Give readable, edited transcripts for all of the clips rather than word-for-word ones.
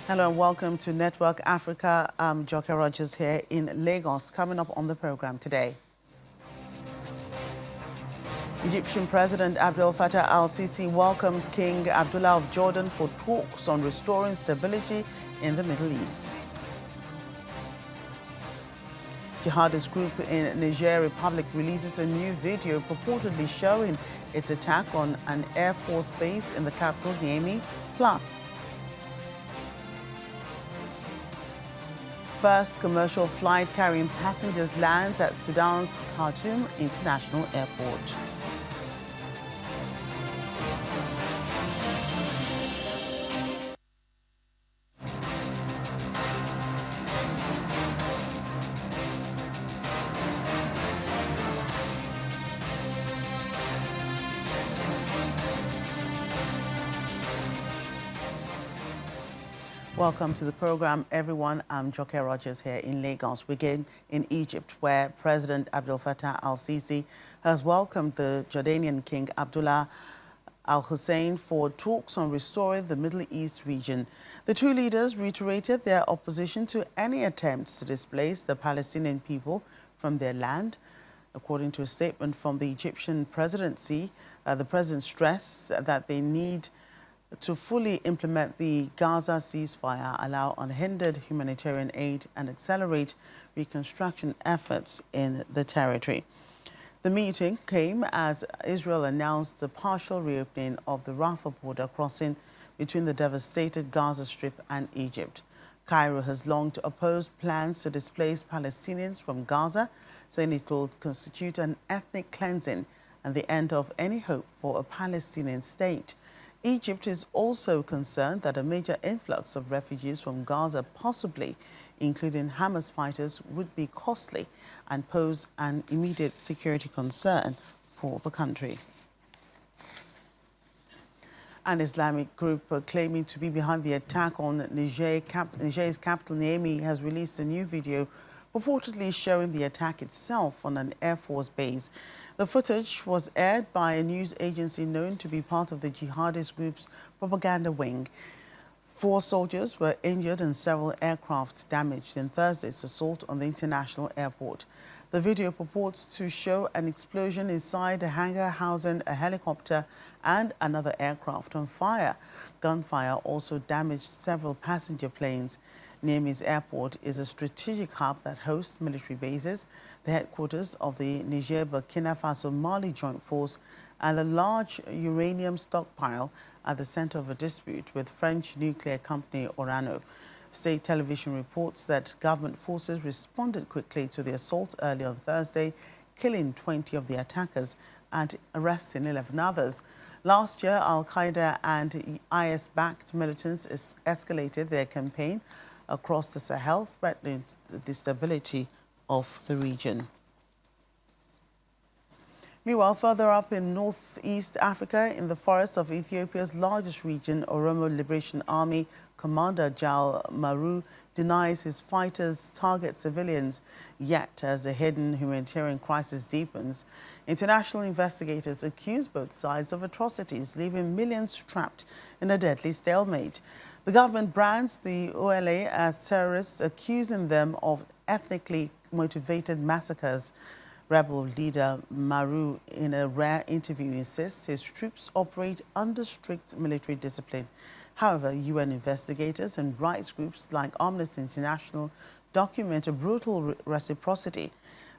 Hello and welcome to Network Africa. I'm Joke Rogers here in Lagos. Coming up on the program today, Egyptian President Abdel Fattah al-Sisi welcomes King Abdullah of Jordan for talks on restoring stability in the Middle East. Jihadist group in Niger Republic releases a new video purportedly showing its attack on an Air Force base in the capital, Niamey. Plus, first commercial flight carrying passengers lands at Sudan's Khartoum International Airport. Welcome to the program, everyone. I'm Joke Rogers here in Lagos. We begin in Egypt, where President Abdel Fattah al-Sisi has welcomed the Jordanian King Abdullah al-Hussein for talks on restoring the Middle East region. The two leaders reiterated their opposition to any attempts to displace the Palestinian people from their land. According to a statement from the Egyptian presidency, the president stressed that they need to fully implement the Gaza ceasefire, allow unhindered humanitarian aid, and accelerate reconstruction efforts in the territory. The meeting came as Israel announced the partial reopening of the Rafah border crossing between the devastated Gaza Strip and Egypt. Cairo has long opposed plans to displace Palestinians from Gaza, saying it will constitute an ethnic cleansing and the end of any hope for a Palestinian state. Egypt is also concerned that a major influx of refugees from Gaza, possibly including Hamas fighters, would be costly and pose an immediate security concern for the country. An Islamic group claiming to be behind the attack on Niger's capital, Niamey, has released a new video purportedly showing the attack itself on an Air Force base. The footage was aired by a news agency known to be part of the jihadist group's propaganda wing. 4 soldiers were injured and several aircraft damaged in Thursday's assault on the international airport. The video purports to show an explosion inside a hangar housing a helicopter and another aircraft on fire. Gunfire also damaged several passenger planes. Niamey's airport is a strategic hub that hosts military bases, the headquarters of the Niger-Burkina Faso-Mali Joint Force, and a large uranium stockpile at the center of a dispute with French nuclear company Orano. State television reports that government forces responded quickly to the assault early on Thursday, killing 20 of the attackers and arresting 11 others. Last year, Al-Qaeda and IS-backed militants escalated their campaign across the Sahel, threatening the stability of the region. Meanwhile, further up in northeast Africa, in the forests of Ethiopia's largest region, Oromo Liberation Army Commander Jal Maru denies his fighters target civilians. Yet, as the hidden humanitarian crisis deepens, international investigators accuse both sides of atrocities, leaving millions trapped in a deadly stalemate. The government brands the OLA as terrorists, accusing them of ethnically motivated massacres. Rebel leader Maru, in a rare interview, insists his troops operate under strict military discipline. However, UN investigators and rights groups like Amnesty International document a brutal reciprocity.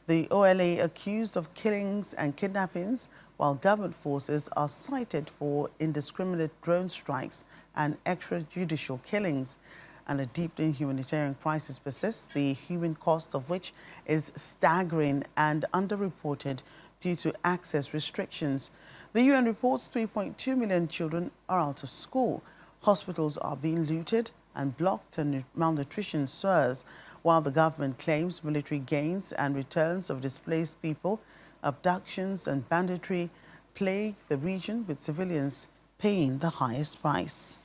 The OLA accused of killings and kidnappings, while government forces are cited for indiscriminate drone strikes and extrajudicial killings. And a deepening humanitarian crisis persists, the human cost of which is staggering and underreported due to access restrictions. The UN reports 3.2 million children are out of school. Hospitals are being looted and blocked, and malnutrition soars, while the government claims military gains and returns of displaced people, abductions and banditry plague the region, with civilians paying the highest price.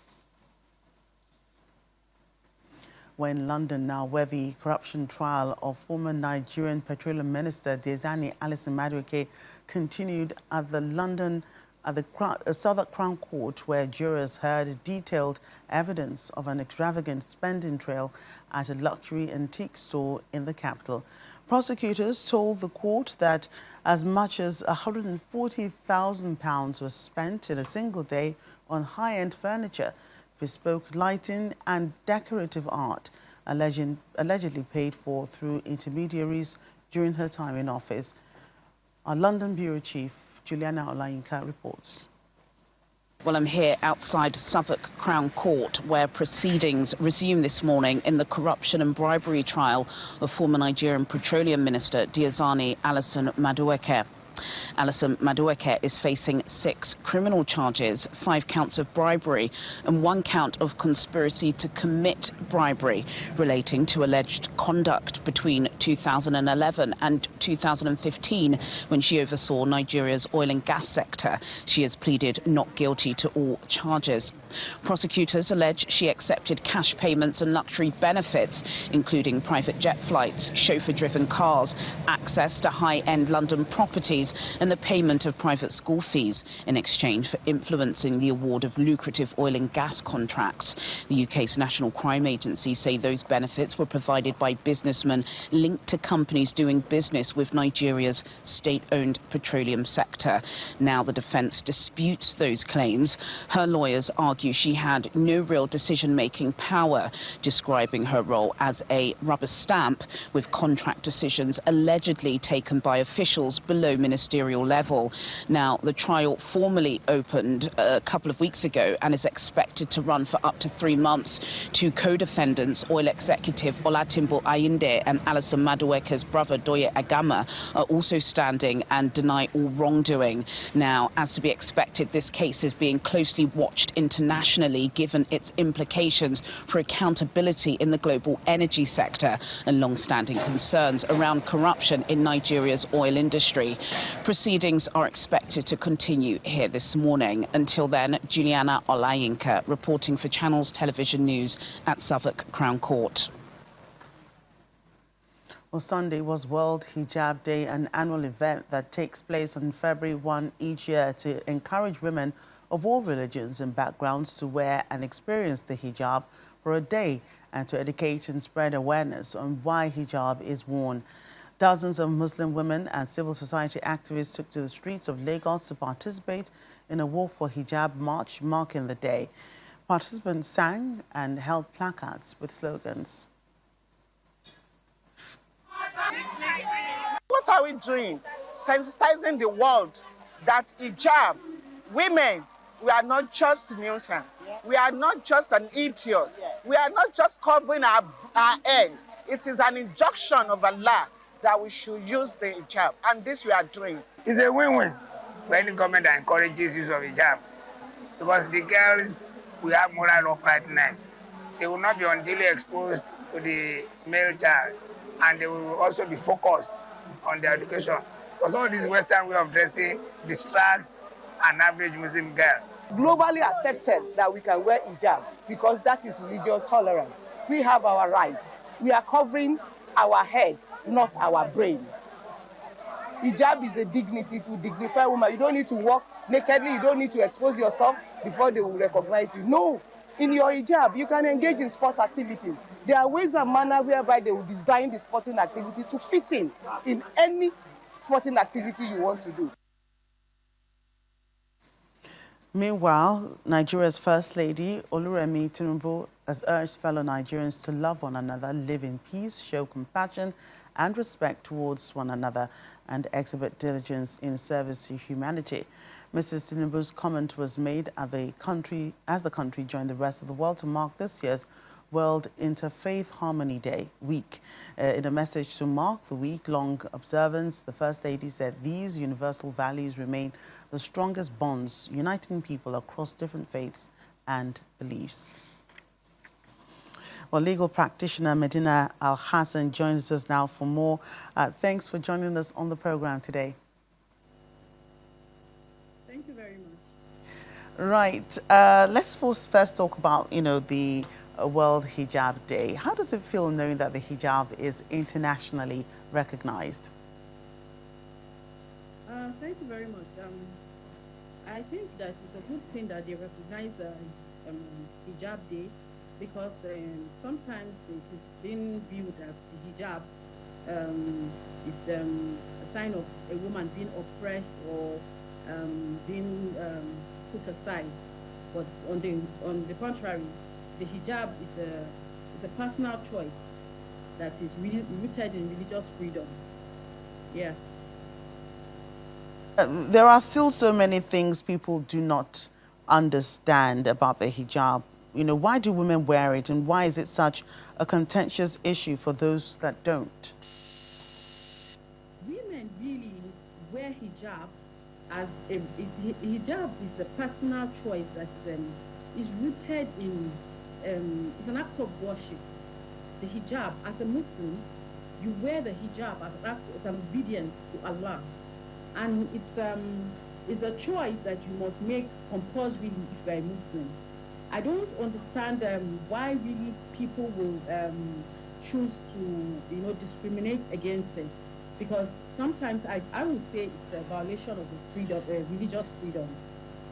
When London now, where the corruption trial of former Nigerian Petroleum Minister Diezani Alison-Madueke continued at the London at the Southwark Crown Court, where jurors heard detailed evidence of an extravagant spending trail at a luxury antique store in the capital. Prosecutors told the court that as much as £140,000 was spent in a single day on high-end furniture, bespoke lighting and decorative art, allegedly paid for through intermediaries during her time in office. Our London Bureau Chief, Diezani Alison-Madueke, reports. Well, I'm here outside Southwark Crown Court, where proceedings resume this morning in the corruption and bribery trial of former Nigerian Petroleum Minister Diezani Alison-Madueke. Alison-Madueke is facing 6 criminal charges, 5 counts of bribery and 1 count of conspiracy to commit bribery relating to alleged conduct between 2011 and 2015 when she oversaw Nigeria's oil and gas sector. She has pleaded not guilty to all charges. Prosecutors allege she accepted cash payments and luxury benefits, including private jet flights, chauffeur-driven cars, access to high-end London properties and the payment of private school fees in exchange for influencing the award of lucrative oil and gas contracts. The UK's National Crime Agency say those benefits were provided by businessmen linked to companies doing business with Nigeria's state-owned petroleum sector. Now the defence disputes those claims. Her lawyers argue she had no real decision-making power, describing her role as a rubber stamp, with contract decisions allegedly taken by officials below ministerial level. Now, the trial formally opened a couple of weeks ago and is expected to run for up to 3 months. 2 co-defendants, oil executive Olatimbo Ayinde and Alison-Madueke's brother Doye Agama, are also standing and deny all wrongdoing. Now, as to be expected, this case is being closely watched internationally, given its implications for accountability in the global energy sector and long-standing concerns around corruption in Nigeria's oil industry. Proceedings are expected to continue here this morning. Until then, Diezani Alison-Madueke reporting for Channels Television News at Southwark Crown Court. Well, Sunday was World Hijab Day, an annual event that takes place on February 1 each year to encourage women of all religions and backgrounds to wear and experience the hijab for a day and to educate and spread awareness on why hijab is worn. Dozens of Muslim women and civil society activists took to the streets of Lagos to participate in a Walk for Hijab march marking the day. Participants sang and held placards with slogans. What are we doing? Sensitizing the world that hijab, women, we are not just nuisance. We are not just an idiot. We are not just covering our head. It is an injunction of Allah that we should use the hijab, and this we are doing. It's a win-win for any government that encourages use of hijab, because the girls will have moral uprightness. They will not be unduly exposed to the male child, and they will also be focused on their education. Because all this Western way of dressing distracts an average Muslim girl. Globally accepted that we can wear hijab because that is religious tolerance. We have our right. We are covering our head, not our brain. Hijab is a dignity to dignify women. You don't need to walk nakedly. You don't need to expose yourself before they will recognize you. No, in your hijab, you can engage in sport activities. There are ways and manners whereby they will design the sporting activity to fit in any sporting activity you want to do. Meanwhile, Nigeria's First Lady, Oluremi Tinubu, has urged fellow Nigerians to love one another, live in peace, show compassion and respect towards one another, and exhibit diligence in service to humanity. Mrs. Tinubu's comment was made as the country joined the rest of the world to mark this year's World Interfaith Harmony Week. In a message to mark the week-long observance, the First Lady said these universal values remain the strongest bonds uniting people across different faiths and beliefs. Well, legal practitioner Medina Al-Hassan joins us now for more. Thanks for joining us on the program today. Thank you very much. Right. Let's first talk about, the World Hijab Day. How does it feel knowing that the hijab is internationally recognized? Thank you very much. I think that it's a good thing that they recognize Hijab Day, because sometimes it is being viewed as the hijab is a sign of a woman being oppressed or being put aside. But on the contrary, the hijab is a personal choice that is really rooted in religious freedom. Yeah. There are still so many things people do not understand about the hijab. You know, why do women wear it, and why is it such a contentious issue for those that don't? Women really wear hijab as hijab is a personal choice that is rooted in it's an act of worship. The hijab, as a Muslim, you wear the hijab as an obedience to Allah. And it's a choice that you must make compulsory if you're a Muslim. I don't understand why really people will choose to discriminate against it, because sometimes I would say it's a violation of the freedom, religious freedom.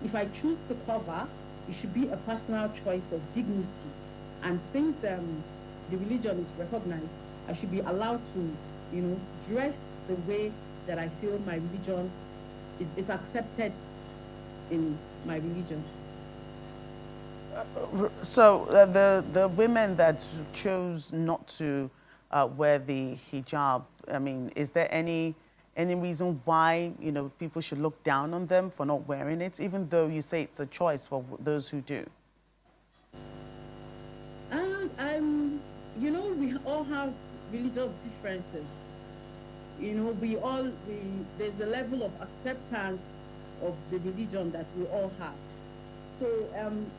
If I choose to cover, it should be a personal choice of dignity, and since the religion is recognized, I should be allowed to dress the way that I feel my religion is accepted in my religion. So the women that chose not to wear the hijab, I mean, is there any reason why people should look down on them for not wearing it, even though you say it's a choice for those who do? We all have religious differences. There's a level of acceptance of the religion that we all have. So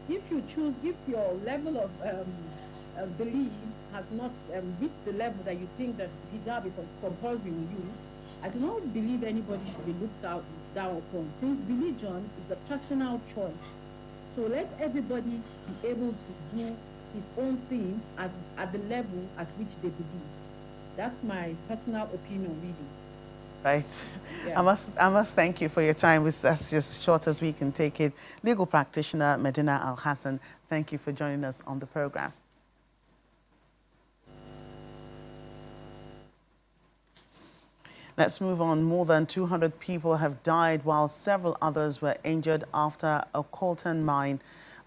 if your level of belief has not reached the level that you think that hijab is compulsory on you, I do not believe anybody should be looked down upon, since religion is a personal choice. So let everybody be able to do his own thing at the level at which they believe. That's my personal opinion, really. Right. Yeah. I must thank you for your time. That's just short as we can take it. Legal practitioner Medina Al-Hassan, thank you for joining us on the program. Let's move on. More than 200 people have died while several others were injured after a coltan mine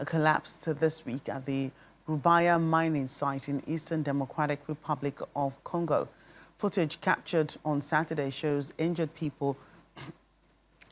collapsed this week at the Rwanda mining site in Eastern Democratic Republic of Congo. Footage captured on Saturday shows injured people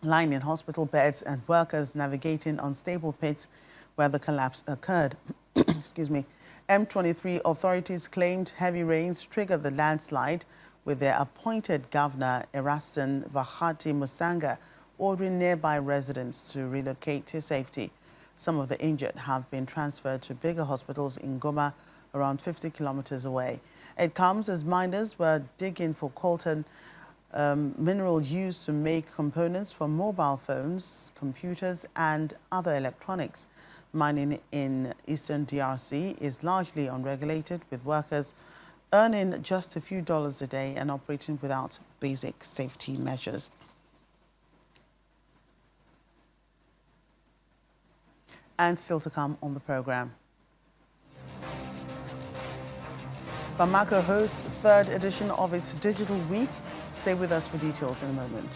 lying in hospital beds and workers navigating unstable pits where the collapse occurred. Excuse me. M23 authorities claimed heavy rains triggered the landslide, with their appointed governor, Eraston Bahati Musanga, ordering nearby residents to relocate to safety. Some of the injured have been transferred to bigger hospitals in Goma, around 50 kilometers away. It comes as miners were digging for coltan mineral used to make components for mobile phones, computers, and other electronics. Mining in eastern DRC is largely unregulated, with workers earning just a few dollars a day and operating without basic safety measures. And still to come on the program. Bamako hosts the third edition of its Digital Week. Stay with us for details in a moment.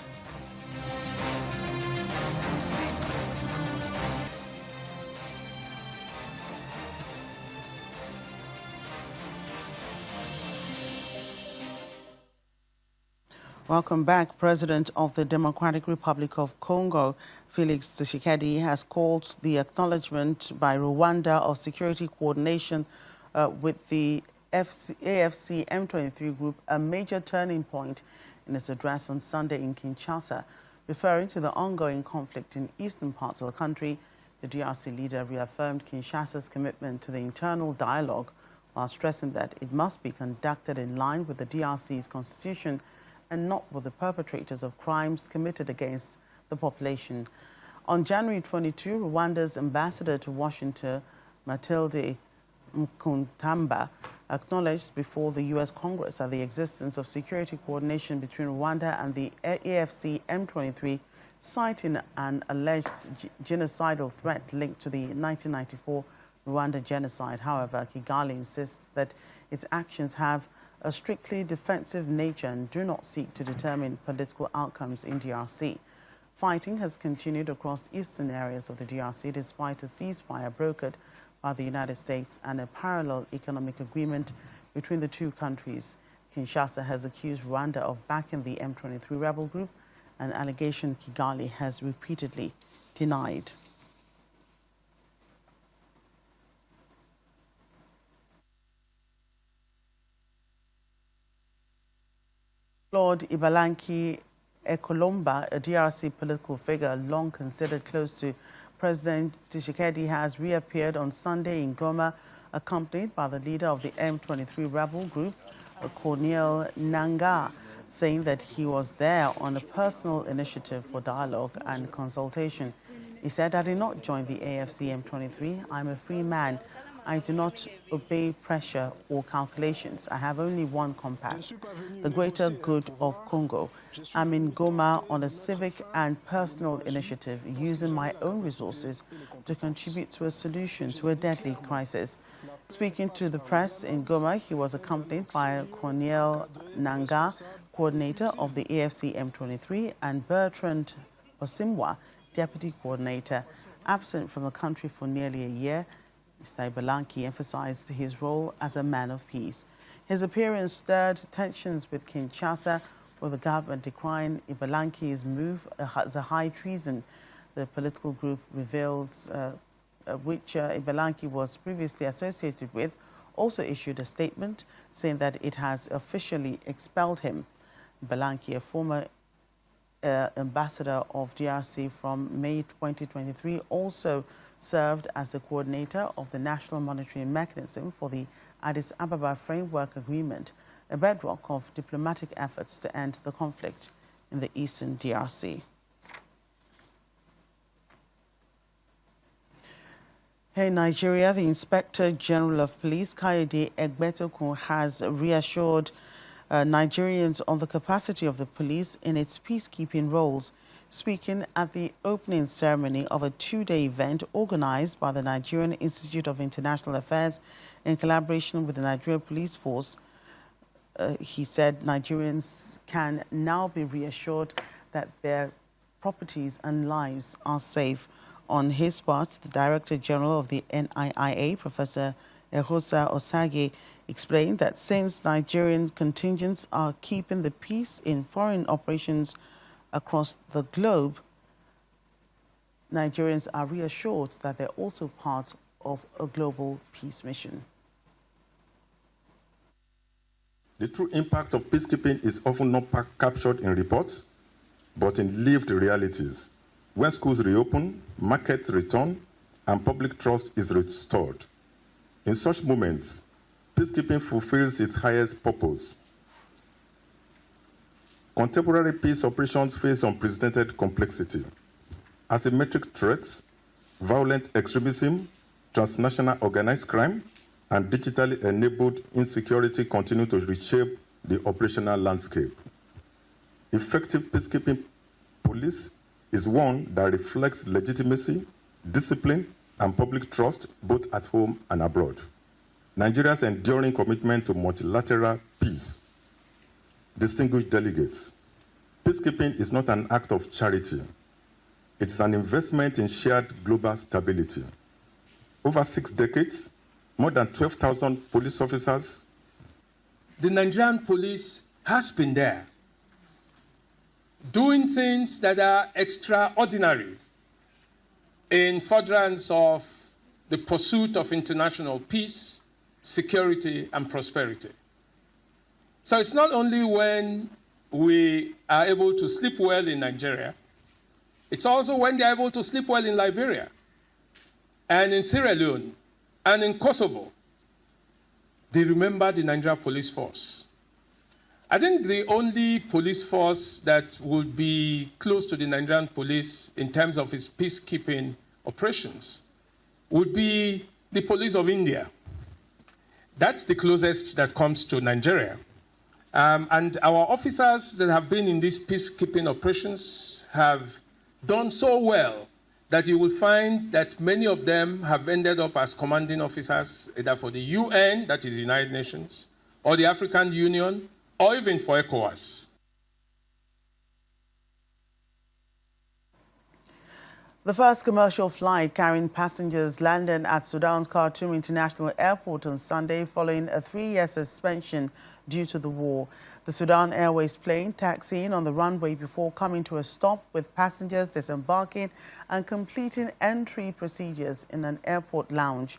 Welcome back. President of the Democratic Republic of Congo, Felix Tshisekedi, has called the acknowledgement by Rwanda of security coordination with the AFC M23 group a major turning point in his address on Sunday in Kinshasa. Referring to the ongoing conflict in eastern parts of the country, the DRC leader reaffirmed Kinshasa's commitment to the internal dialogue while stressing that it must be conducted in line with the DRC's constitution and not with the perpetrators of crimes committed against the population. On January 22, Rwanda's ambassador to Washington, Mathilde Mkuntamba, acknowledged before the U.S. Congress that the existence of security coordination between Rwanda and the AFC M23 citing an alleged genocidal threat linked to the 1994 Rwanda genocide. However, Kigali insists that its actions have a strictly defensive nature and do not seek to determine political outcomes in DRC. Fighting has continued across eastern areas of the DRC despite a ceasefire brokered by the United States and a parallel economic agreement between the two countries. Kinshasa has accused Rwanda of backing the M23 rebel group, an allegation Kigali has repeatedly denied. Lord Ibalanki Ekolomba, a DRC political figure long considered close to President Tshisekedi, has reappeared on Sunday in Goma, accompanied by the leader of the M23 rebel group, Corneille Nangaa, saying that he was there on a personal initiative for dialogue and consultation. He said, "I did not join the AFC M23. I'm a free man. I do not obey pressure or calculations. I have only one compass, the greater good of Congo. I'm in Goma on a civic and personal initiative, using my own resources to contribute to a solution to a deadly crisis." Speaking to the press in Goma, he was accompanied by Corneille Nangaa, coordinator of the AFC M23, and Bertrand Osimwa, deputy coordinator. Absent from the country for nearly a year, Mr. Ibalanki emphasized his role as a man of peace. His appearance stirred tensions with Kinshasa, with the government decrying Ibalanki's move as a high treason. The political group reveals, which Ibalanki was previously associated with, also issued a statement saying that it has officially expelled him. Ibalanki, a former ambassador of DRC from May 2023, also served as the coordinator of the National Monitoring Mechanism for the Addis Ababa Framework Agreement, a bedrock of diplomatic efforts to end the conflict in the eastern DRC. Here in Nigeria, the Inspector General of Police, Kayode Egbetokun, has reassured Nigerians on the capacity of the police in its peacekeeping roles. Speaking at the opening ceremony of a two-day event organized by the Nigerian Institute of International Affairs in collaboration with the Nigerian Police Force, he said Nigerians can now be reassured that their properties and lives are safe. On his part, the Director General of the NIIA, Professor Ehosa Osage, explained that since Nigerian contingents are keeping the peace in foreign operations across the globe, Nigerians are reassured that they're also part of a global peace mission. The true impact of peacekeeping is often not captured in reports, but in lived realities. When schools reopen, markets return, and public trust is restored. In such moments, peacekeeping fulfills its highest purpose. Contemporary peace operations face unprecedented complexity. Asymmetric threats, violent extremism, transnational organized crime, and digitally enabled insecurity continue to reshape the operational landscape. Effective peacekeeping police is one that reflects legitimacy, discipline, and public trust both at home and abroad. Nigeria's enduring commitment to multilateral peace. Distinguished delegates, peacekeeping is not an act of charity. It is an investment in shared global stability. Over 6 decades, more than 12,000 police officers. The Nigerian police has been there, doing things that are extraordinary in furtherance of the pursuit of international peace, security, and prosperity. So it's not only when we are able to sleep well in Nigeria, it's also when they're able to sleep well in Liberia and in Sierra Leone and in Kosovo. They remember the Nigerian police force. I think the only police force that would be close to the Nigerian police in terms of its peacekeeping operations would be the police of India. That's the closest that comes to Nigeria. And our officers that have been in these peacekeeping operations have done so well that you will find that many of them have ended up as commanding officers, either for the UN, that is the United Nations, or the African Union, or even for ECOWAS. The first commercial flight carrying passengers landed at Sudan's Khartoum International Airport on Sunday following a 3-year suspension due to the war. The Sudan Airways plane taxiing on the runway before coming to a stop with passengers disembarking and completing entry procedures in an airport lounge.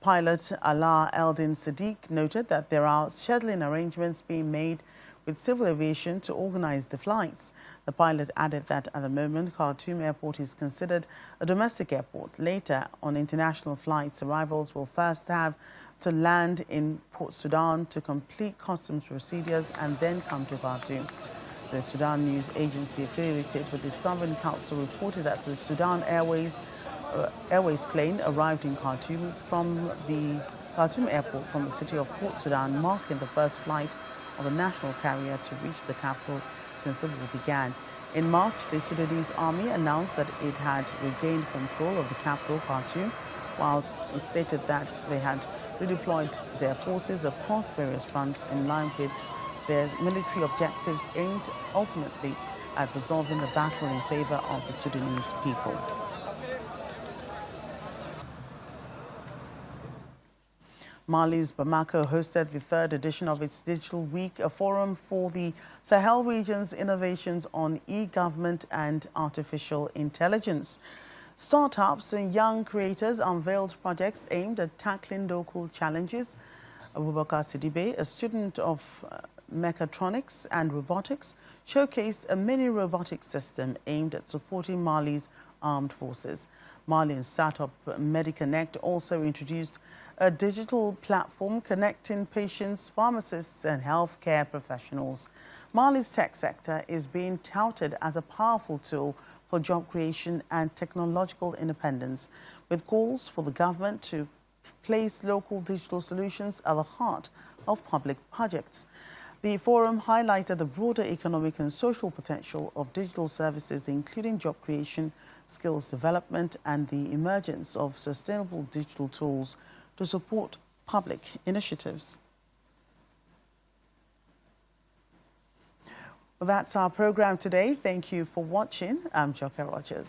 Pilot Ala Eldin Sadiq noted that there are scheduling arrangements being made with civil aviation to organize the flights. The pilot added that at the moment, Khartoum Airport is considered a domestic airport. Later, on international flights, arrivals will first have to land in Port Sudan to complete customs procedures and then come to Khartoum. The Sudan news agency affiliated with the Sovereign Council reported that the Sudan Airways plane arrived in Khartoum from the Khartoum Airport from the city of Port Sudan, marking the first flight of a national carrier to reach the capital since the war began. In March, the Sudanese army announced that it had regained control of the capital, Khartoum, whilst it stated that they had redeployed their forces across various fronts in line with their military objectives aimed ultimately at resolving the battle in favor of the Sudanese people. Mali's Bamako hosted the 3rd edition of its Digital Week, a forum for the Sahel region's innovations on e-government and artificial intelligence. Startups and young creators unveiled projects aimed at tackling local challenges. Abubakar Sidibe, a student of mechatronics and robotics, showcased a mini robotic system aimed at supporting Mali's armed forces. Malian startup MediConnect also introduced a digital platform connecting patients, pharmacists and healthcare professionals. Mali's tech sector is being touted as a powerful tool for job creation and technological independence, with calls for the government to place local digital solutions at the heart of public projects. The forum highlighted the broader economic and social potential of digital services, including job creation, skills development, and the emergence of sustainable digital tools to support public initiatives. Well, that's our program today. Thank you for watching. I'm Joker Rogers.